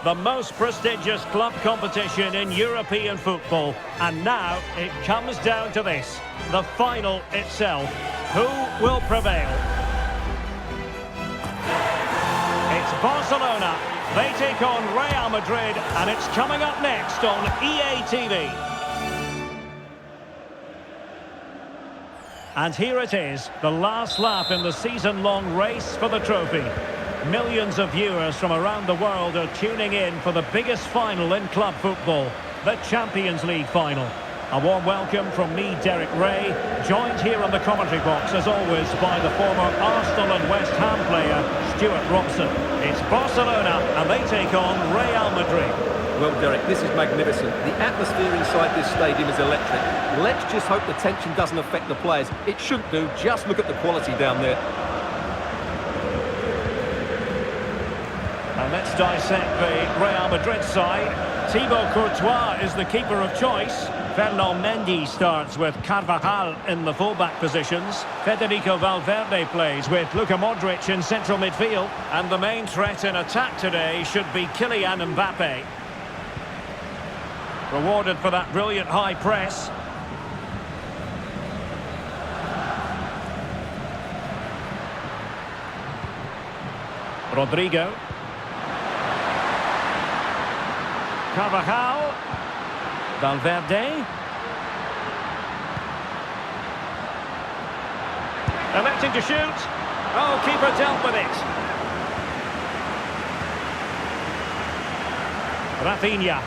the most prestigious club competition in European football. And now it comes down to this, the final itself. Who will prevail? It's Barcelona. They take on Real Madrid, and it's coming up next on EA TV. And here it is, the last lap in the season-long race for the trophy. Millions of viewers from around the world are tuning in for the biggest final in club football, the Champions League final. A warm welcome from me, Derek Ray, joined here on the commentary box, as always, by the former Arsenal and West Ham player, Stuart Robson. It's Barcelona, and they take on Real Madrid. Well, Derek, this is magnificent. The atmosphere inside this stadium is electric. Let's just hope the tension doesn't affect the players. It shouldn't do. Just look at the quality down there. And let's dissect the Real Madrid side. Thibaut Courtois is the keeper of choice. Fernand Mendy starts with Carvajal in the full-back positions. Federico Valverde plays with Luka Modric in central midfield. And the main threat in attack today should be Kylian Mbappe. Rewarded for that brilliant high press. Rodrigo. Carvajal. Valverde. Electing to shoot. Oh, keeper dealt with it. Rafinha.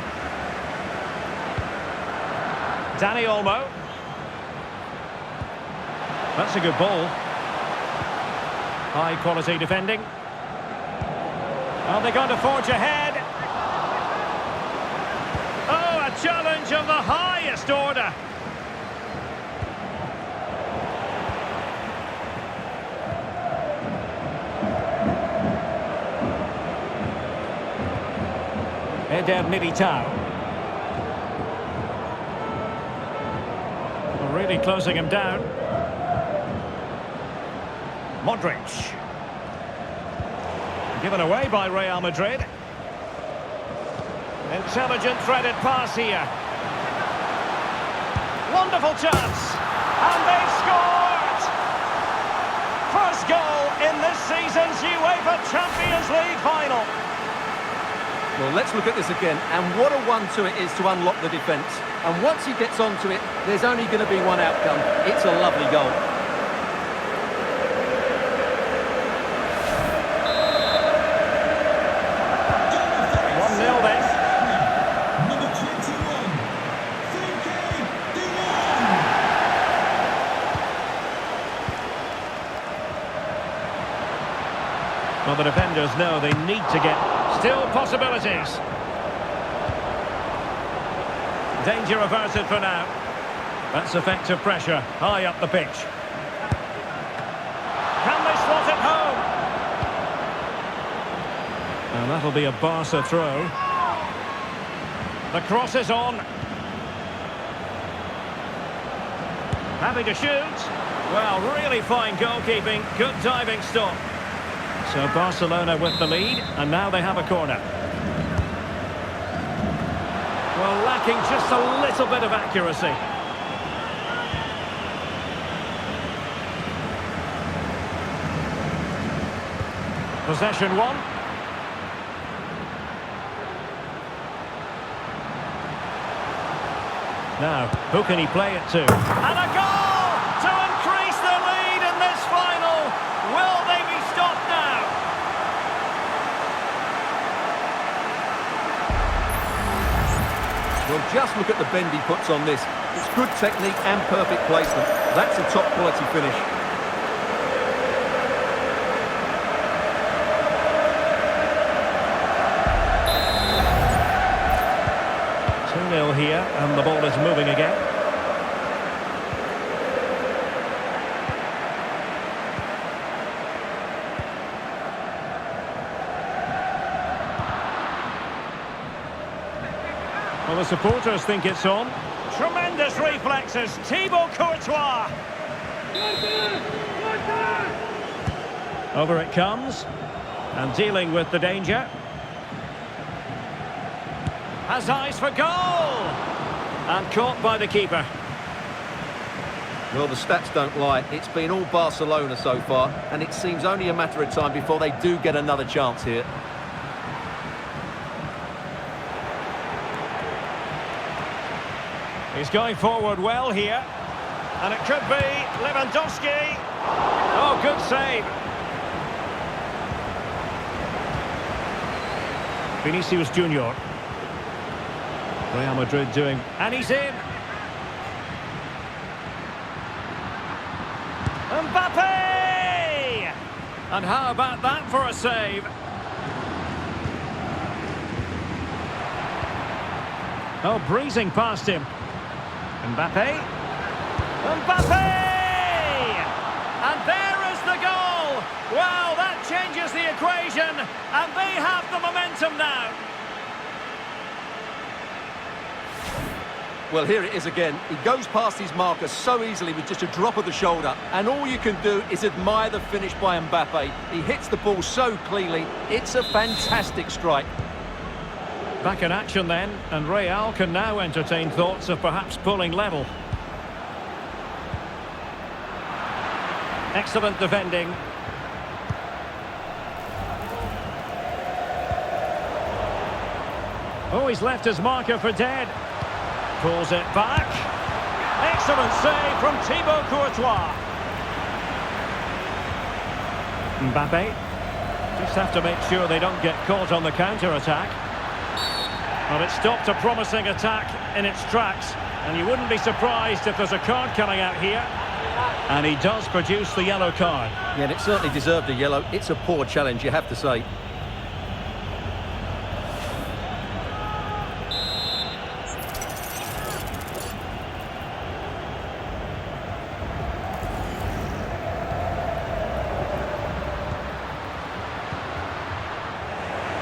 Dani Olmo. That's a good ball. High quality defending. Are they going to forge ahead? Oh, a challenge of the highest order. Eder Militao. Really closing him down. Modric. Given away by Real Madrid. Intelligent threaded pass here. Wonderful chance. And they've scored! First goal in this season's UEFA Champions League final. Well, let's look at this again. And what a one-two it is to unlock the defence. And once he gets onto it, there's only going to be one outcome. It's a lovely goal. Well, the defenders know they need to get... Still possibilities. Danger averted for now. That's effective pressure, high up the pitch. Can they slot it home? And that'll be a Barca throw. The cross is on. Having to shoot. Well, really fine goalkeeping, good diving stop. So Barcelona with the lead, and now they have a corner. Well, lacking just a little bit of accuracy. Possession one. Now, who can he play it to? And a goal to increase the lead in this final. Will they be stopped now? Well, just look at the bend he puts on this. It's good technique and perfect placement. That's a top quality finish. 2-0 here, and the ball is moving again. Well, the supporters think it's on. Tremendous reflexes, Thibaut Courtois. Over it comes, and dealing with the danger. Has eyes for goal. And caught by the keeper. Well, the stats don't lie. It's been all Barcelona so far, and it seems only a matter of time before they do get another chance here. He's going forward well here. And it could be Lewandowski. Oh, good save. Vinicius Junior. Real Madrid doing... And he's in. Mbappe! And how about that for a save? Oh, breezing past him. Mbappe. Mbappe! And there is the goal! Wow, that changes the equation, and they have the momentum now. Well, here it is again. He goes past his marker so easily with just a drop of the shoulder, and all you can do is admire the finish by Mbappe. He hits the ball so cleanly. It's a fantastic strike. Back in action then, and Real can now entertain thoughts of perhaps pulling level. Excellent defending. Oh, he's left his marker for dead. Pulls it back. Excellent save from Thibaut Courtois. Mbappe. Just have to make sure they don't get caught on the counter-attack. Well, it stopped a promising attack in its tracks, and you wouldn't be surprised if there's a card coming out here. And he does produce the yellow card. Yeah, and it certainly deserved a yellow. It's a poor challenge, you have to say.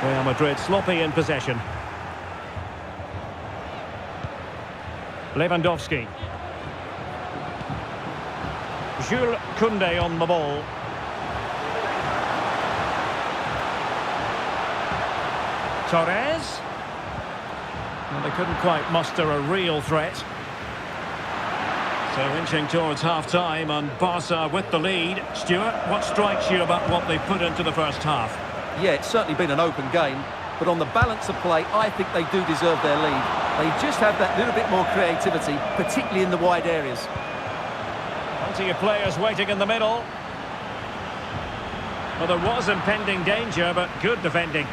Real Madrid sloppy in possession. Lewandowski. Jules Koundé on the ball. Torres. Well, they couldn't quite muster a real threat. So inching towards half-time and Barca with the lead. Stuart, what strikes you about what they put into the first half? Yeah, it's certainly been an open game, but on the balance of play, I think they do deserve their lead. They just have that little bit more creativity, particularly in the wide areas. Plenty of players waiting in the middle. Well, there was impending danger, but good defending.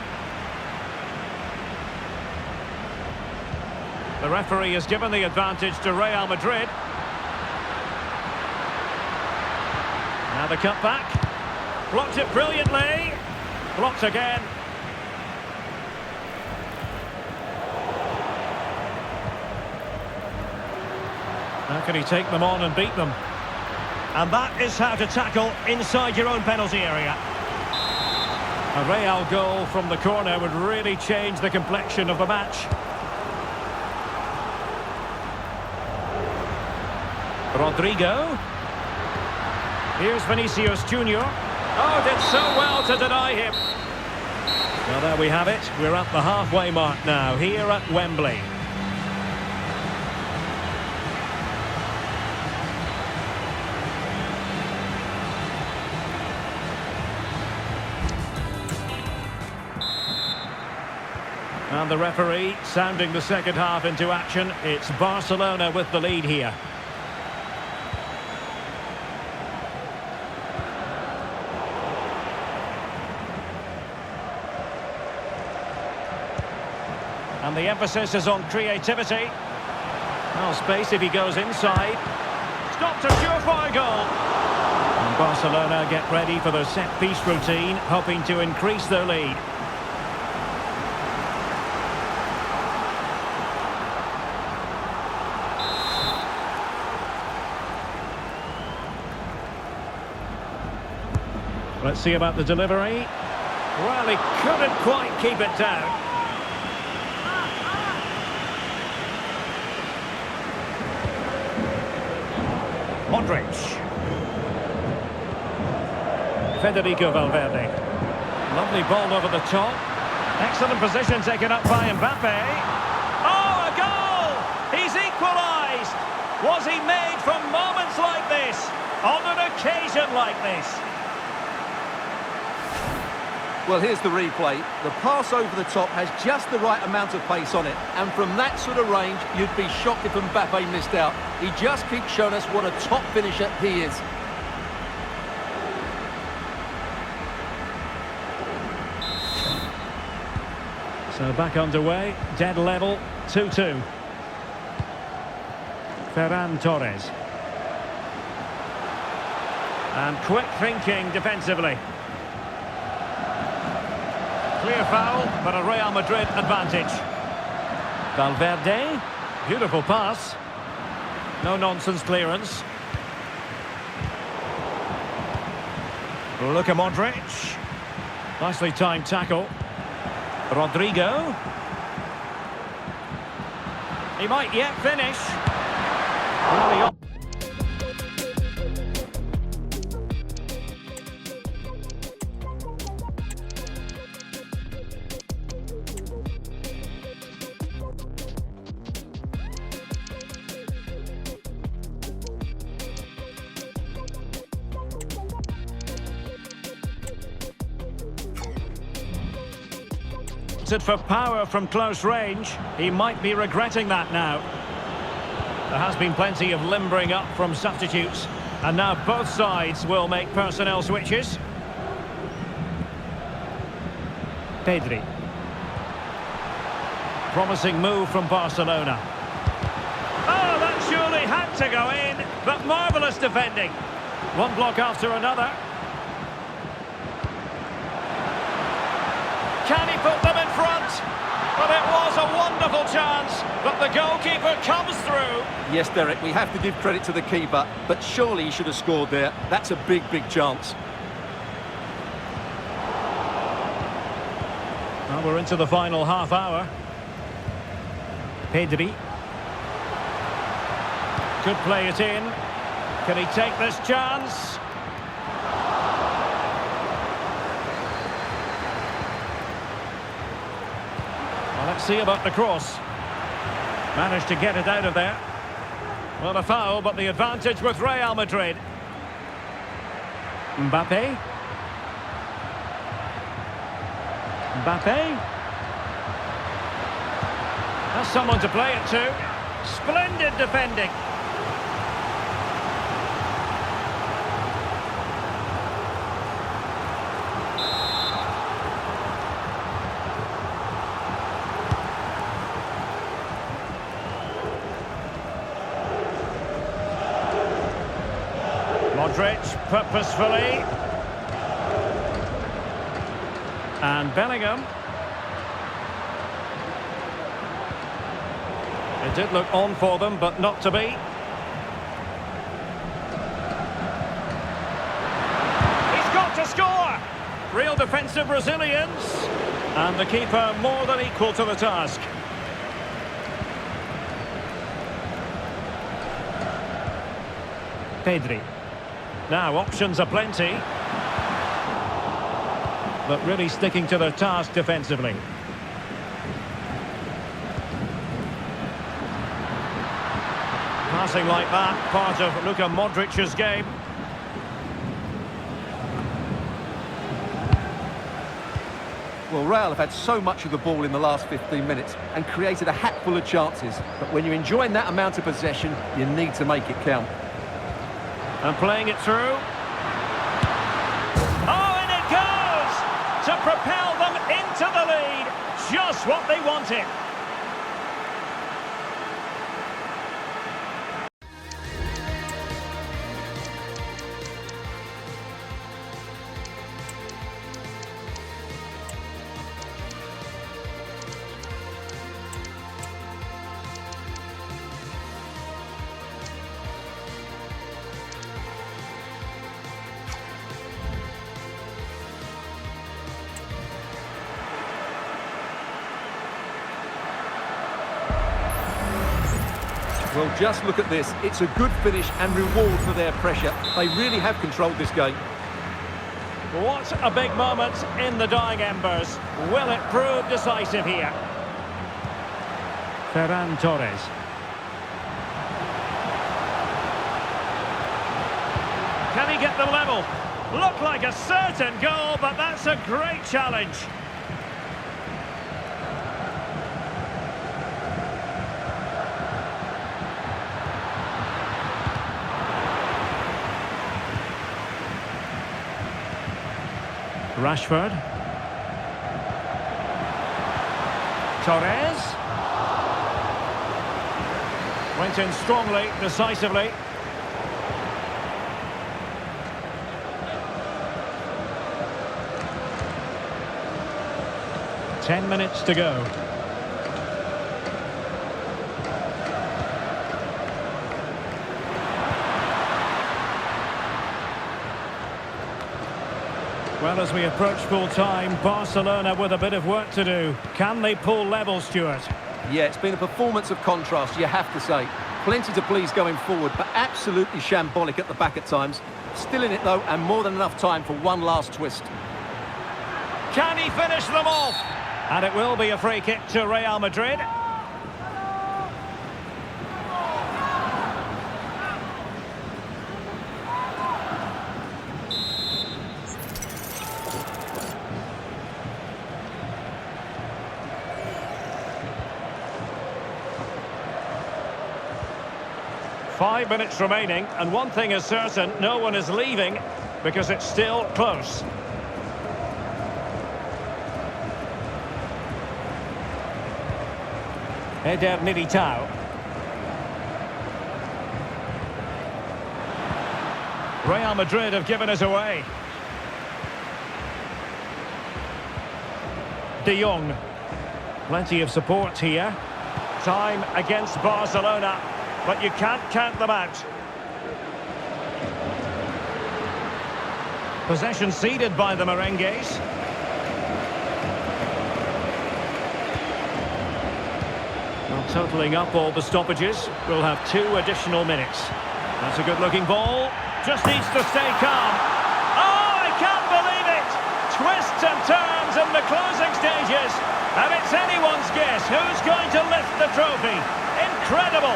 The referee has given the advantage to Real Madrid. Now the cut back. Blocked it brilliantly. Blocked again. How can he take them on and beat them? And that is how to tackle inside your own penalty area. A Real goal from the corner would really change the complexion of the match. Rodrigo. Here's Vinicius Junior. Oh, did so well to deny him. Well, there we have it. We're at the halfway mark now, here at Wembley. And the referee sounding the second half into action. It's Barcelona with the lead here. And the emphasis is on creativity. Well, space if he goes inside. Stopped a surefire goal. And Barcelona get ready for their set-piece routine, hoping to increase their lead. Let's see about the delivery. Well, he couldn't quite keep it down. Modric. Federico Valverde. Lovely ball over the top. Excellent position taken up by Mbappe. Was he made for moments like this? On an occasion like this? Well, here's the replay. The pass over the top has just the right amount of pace on it. And from that sort of range, you'd be shocked if Mbappe missed out. He just keeps showing us what a top finisher he is. So back underway, dead level, 2-2. Ferran Torres. And quick thinking defensively. Clear foul, but a Real Madrid advantage. Valverde, beautiful pass. No-nonsense clearance. Luka Modric. Nicely timed tackle. Rodrigo. He might yet finish. Well, for power from close range. He might be regretting that now. There has been plenty of limbering up from substitutes, and now both sides will make personnel switches. Pedri. Promising move from Barcelona. Oh, that surely had to go in, but marvellous defending. One block after another. Can he put them in front? But it was a wonderful chance, but the goalkeeper comes through. Yes, Derek, we have to give credit to the keeper, but surely he should have scored there. That's a big, big chance. Well, we're into the final half hour. Pedri. Could play it in. Can he take this chance? Let's see about the cross. Managed to get it out of there. Well, a foul, but the advantage with Real Madrid. Mbappe. Mbappe. Has someone to play it to. Splendid defending. Modric, purposefully. And Bellingham. It did look on for them, but not to be. He's got to score! Real defensive resilience. And the keeper more than equal to the task. Pedri. Now, options are plenty. But really sticking to their task defensively. Passing like that, part of Luka Modric's game. Well, Real have had so much of the ball in the last 15 minutes and created a hatful of chances. But when you're enjoying that amount of possession, you need to make it count. And playing it through. Oh, and it goes! To propel them into the lead. Just what they wanted. Well, just look at this. It's a good finish and reward for their pressure. They really have controlled this game. What a big moment in the dying embers. Will it prove decisive here? Ferran Torres. Can he get the level? Looked like a certain goal, but that's a great challenge. Rashford. Torres. Went in strongly, decisively. Ten minutes to go. Well, as we approach full time, Barcelona with a bit of work to do. Can they pull level, Stuart? Yeah, it's been a performance of contrast, you have to say. Plenty to please going forward, but absolutely shambolic at the back at times. Still in it, though, and more than enough time for one last twist. Can he finish them off? And it will be a free kick to Real Madrid. Five minutes remaining, and one thing is certain, no one is leaving because it's still close. Eder Militao. Real Madrid have given us away. De Jong. Plenty of support here. Time against Barcelona, but you can't count them out. Possession ceded by the Merengues. Well, totalling up all the stoppages, we'll have 2 additional minutes. That's a good-looking ball. Just needs to stay calm. Oh, I can't believe it! Twists and turns in the closing stages. And it's anyone's guess who's going to lift the trophy. Incredible!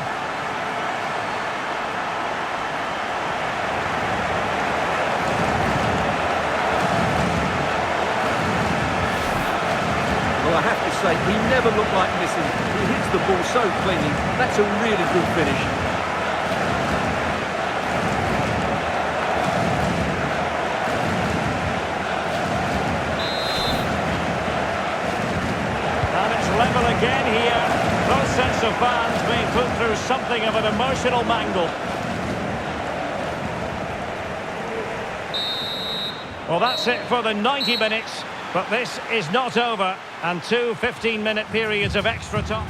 Well, I have to say, he never looked like missing. He hits the ball so cleanly. That's a really good finish. And it's level again here. Both sets of fans being put through something of an emotional mangle. Well, that's it for the 90 minutes. But this is not over, and 2 15-minute periods of extra time.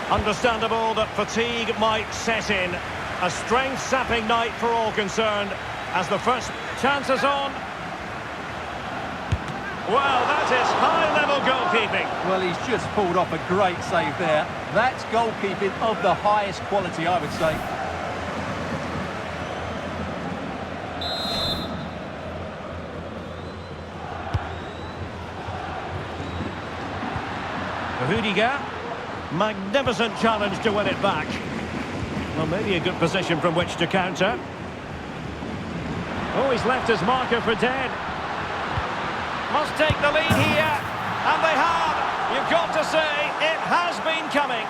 Understandable that fatigue might set in. A strength-sapping night for all concerned, as the first chance is on. Well, that is high-level goalkeeping. Well, he's just pulled off a great save there. That's goalkeeping of the highest quality, I would say. Rudiger, magnificent challenge to win it back. Well, maybe a good position from which to counter. Oh, he's left his marker for dead. Must take the lead here, and they have. You've got to say, it has been coming.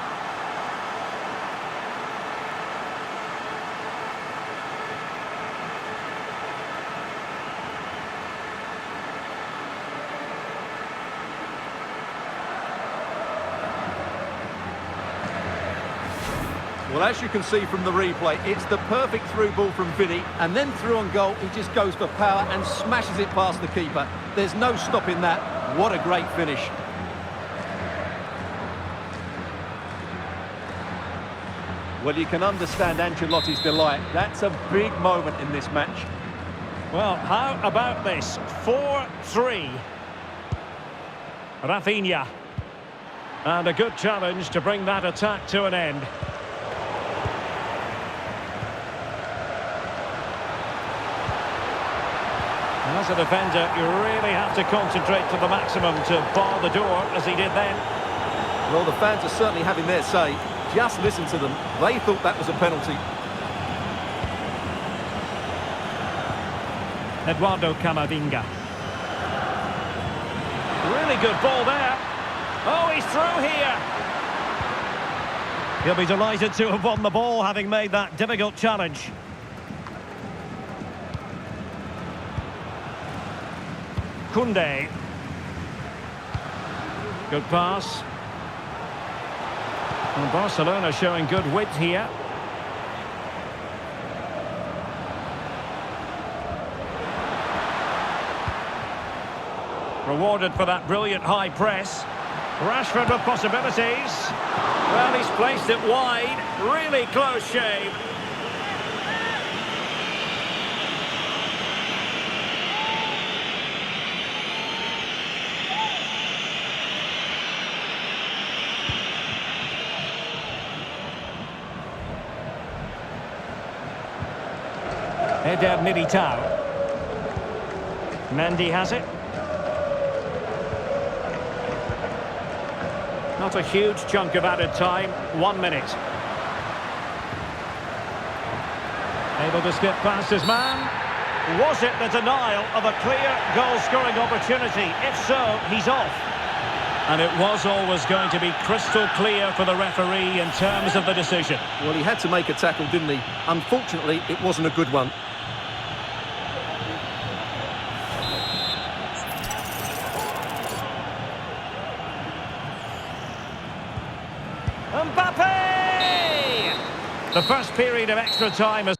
Well, as you can see from the replay, it's the perfect through ball from Vinny, and then through on goal, he just goes for power and smashes it past the keeper. There's no stopping that. What a great finish. Well, you can understand Ancelotti's delight. That's a big moment in this match. Well, how about this? 4-3. Rafinha. And a good challenge to bring that attack to an end. As a defender, you really have to concentrate to the maximum to bar the door, as he did then. Well, the fans are certainly having their say. Just listen to them. They thought that was a penalty. Eduardo Camavinga. Really good ball there. Oh, he's through here. He'll be delighted to have won the ball, having made that difficult challenge. Koundé. Good pass. And Barcelona showing good width here. Rewarded for that brilliant high press. Rashford with possibilities. Well, he's placed it wide. Really close shave. Eder Militao. Mendy has it. Not a huge chunk of added time. 1 minute. Able to skip past his man. Was it the denial of a clear goal-scoring opportunity? If so, he's off. And it was always going to be crystal clear for the referee in terms of the decision. Well, he had to make a tackle, didn't he? Unfortunately, it wasn't a good one. Mbappe! The first period of extra time is...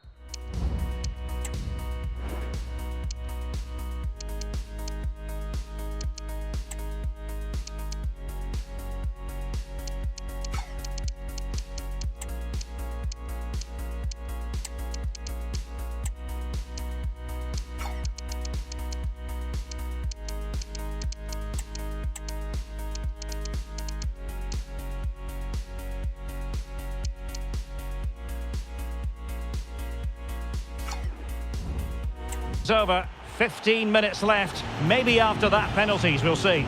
It's over. 15 minutes left. Maybe after that, penalties, we'll see.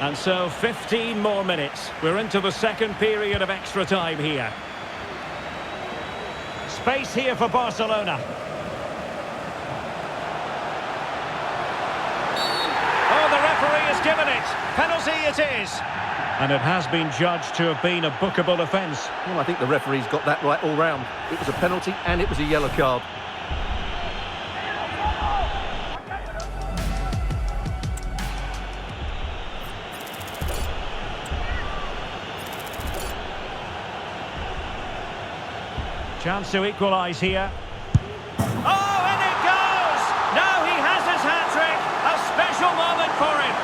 And so 15 more minutes. We're into the second period of extra time here. Space here for Barcelona. Oh, the referee has given it. Penalty it is. And it has been judged to have been a bookable offence. Well, I think the referee's got that right all round. It was a penalty and it was a yellow card. Chance to equalise here. Oh, and it goes! Now he has his hat-trick. A special moment for him.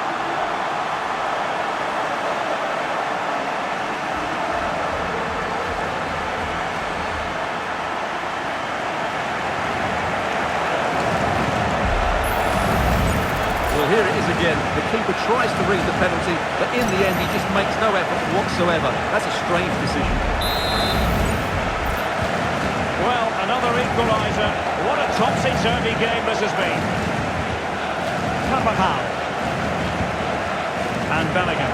Here it is again. The keeper tries to read the penalty, but in the end he just makes no effort whatsoever. That's a strange decision. Well, another equaliser. What a topsy-turvy game this has been. Carvajal. And Bellingham.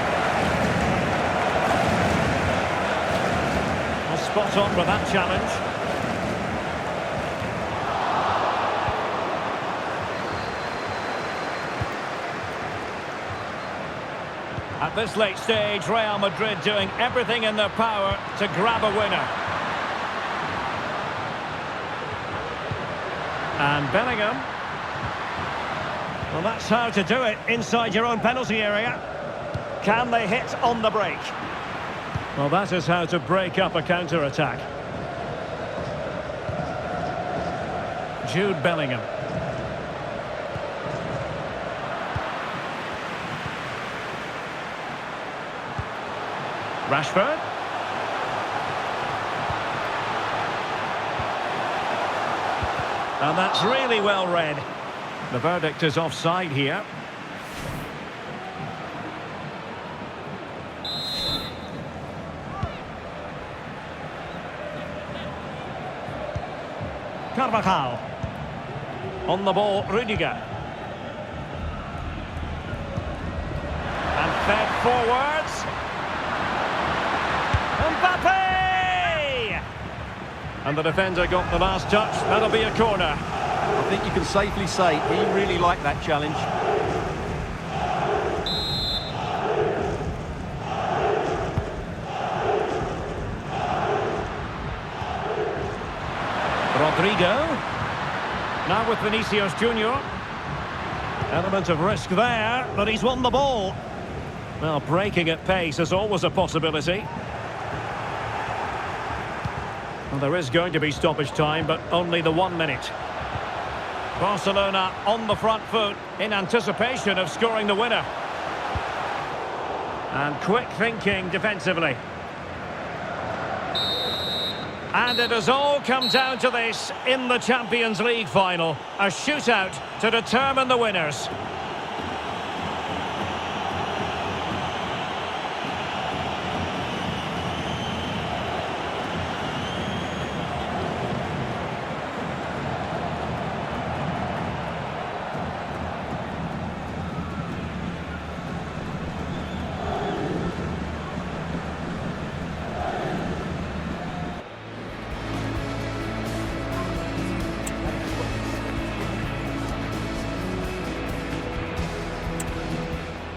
Well, spot on with that challenge. At this late stage, Real Madrid doing everything in their power to grab a winner. And Bellingham. Well, that's how to do it inside your own penalty area. Can they hit on the break? Well, that is how to break up a counter-attack. Jude Bellingham. Rashford. And that's really well read. The verdict is offside here. Carvajal. On the ball, Rudiger. And fed forwards. Mbappe! And the defender got the last touch. That'll be a corner. I think you can safely say he really liked that challenge. Rodrigo. Now with Vinicius Junior. Element of risk there, but he's won the ball. Well, breaking at pace is always a possibility. Well, there is going to be stoppage time, but only the 1 minute. Barcelona on the front foot in anticipation of scoring the winner. And quick thinking defensively. And it has all come down to this in the Champions League final. A shootout to determine the winners.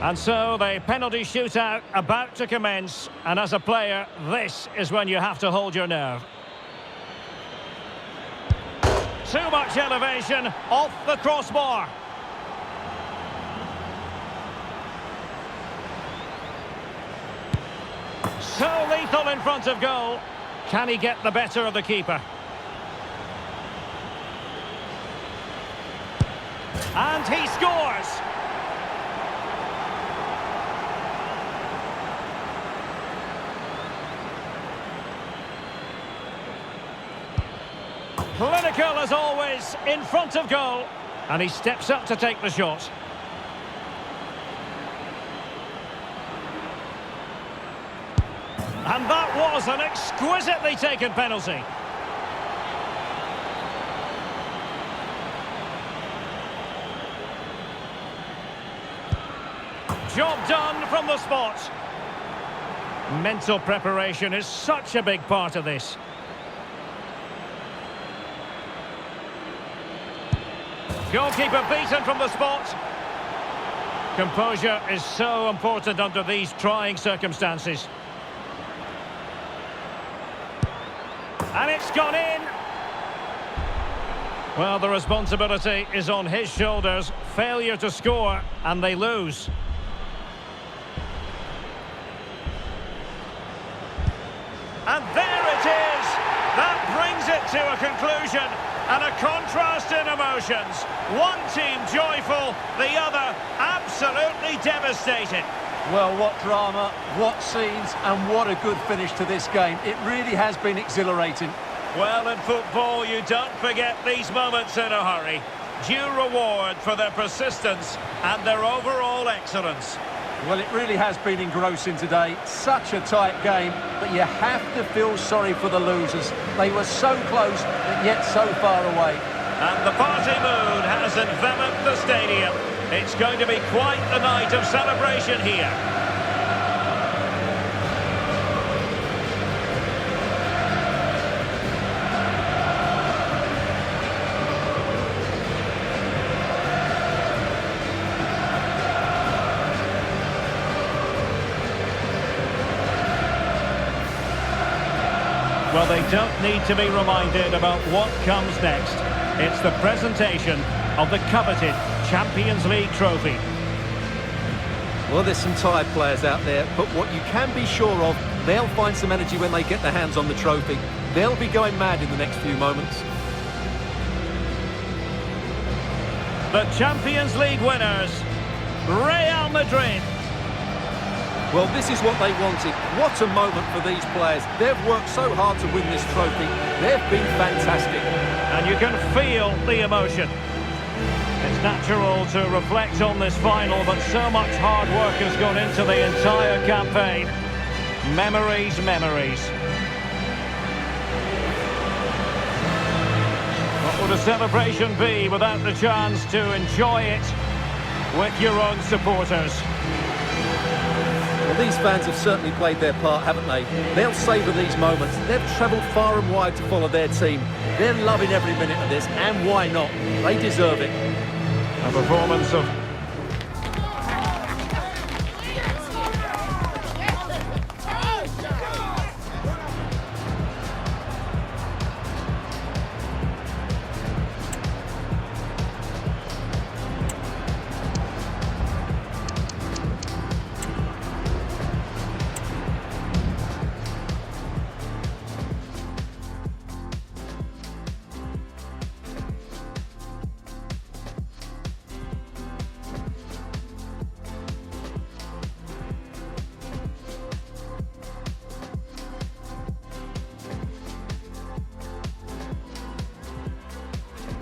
And so the penalty shootout about to commence, and as a player, this is when you have to hold your nerve. Too much elevation, off the crossbar. So lethal in front of goal. Can he get the better of the keeper? And he scores! Clinical as always, in front of goal. And he steps up to take the shot. And that was an exquisitely taken penalty. Job done from the spot. Mental preparation is such a big part of this. Goalkeeper beaten from the spot. Composure is so important under these trying circumstances. And it's gone in. Well, the responsibility is on his shoulders. Failure to score, and they lose. And there it is. That brings it to a conclusion. And a contrast in emotions. One team joyful, the other absolutely devastated. Well, what drama, what scenes, and what a good finish to this game. It really has been exhilarating. Well, in football, you don't forget these moments in a hurry. Due reward for their persistence and their overall excellence. Well, it really has been engrossing today. Such a tight game, but you have to feel sorry for the losers. They were so close, but yet so far away. And the party mood has enveloped the stadium. It's going to be quite the night of celebration here. Well, they don't need to be reminded about what comes next. It's the presentation of the coveted Champions League trophy. Well, there's some tired players out there, but what you can be sure of, they'll find some energy when they get their hands on the trophy. They'll be going mad in the next few moments. The Champions League winners, Real Madrid. Well, this is what they wanted. What a moment for these players. They've worked so hard to win this trophy. They've been fantastic. And you can feel the emotion. It's natural to reflect on this final, but so much hard work has gone into the entire campaign. Memories, memories. What would would a celebration be without the chance to enjoy it with your own supporters? Well, these fans have certainly played their part, haven't they? They'll savour these moments. They've travelled far and wide to follow their team. They're loving every minute of this, and why not? They deserve it. A performance of